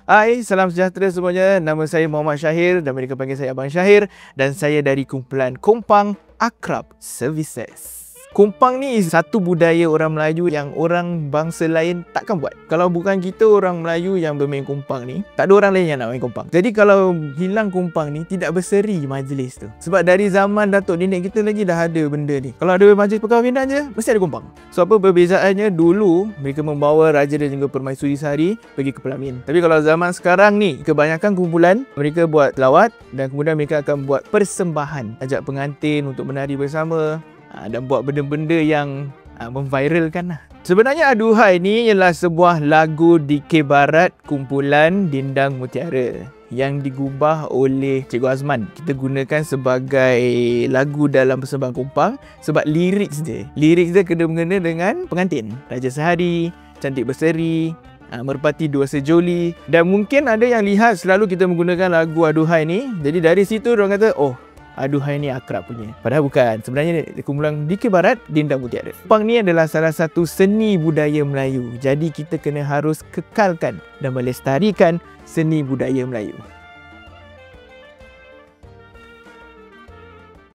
Hai, salam sejahtera semuanya. Nama saya Muhammad Syahir dan mereka panggil saya Abang Syahir dan saya dari kumpulan Kompang Akrab Services. Kompang ni satu budaya orang Melayu yang orang bangsa lain takkan buat. Kalau bukan kita orang Melayu yang bermain kompang ni, tak ada orang lain yang nak main kompang. Jadi kalau hilang kompang ni, tidak berseri majlis tu. Sebab dari zaman datuk nenek kita lagi dah ada benda ni. Kalau ada majlis perkahwinan je, mesti ada kompang. So apa perbezaannya? Dulu mereka membawa raja dan juga permaisuri sehari pergi ke pelamin. Tapi kalau zaman sekarang ni, kebanyakan kumpulan mereka buat lawat dan kemudian mereka akan buat persembahan, ajak pengantin untuk menari bersama dan buat benda-benda yang memviralkan lah. Sebenarnya Aduhai ni ialah sebuah lagu DK Barat kumpulan Dindang Mutiara yang digubah oleh Cikgu Azman. Kita gunakan sebagai lagu dalam persembahan kompang sebab lirik dia kena-mengena dengan pengantin, raja sehari, cantik berseri, merpati dua sejoli. Dan mungkin ada yang lihat selalu kita menggunakan lagu Aduhai ni, jadi dari situ orang kata, oh, Aduhai ni akrab punya. Padahal bukan. Sebenarnya kumpulan DK Barat Dindang Mutiara. Kompang ni adalah salah satu seni budaya Melayu. Jadi kita kena harus kekalkan dan melestarikan seni budaya Melayu.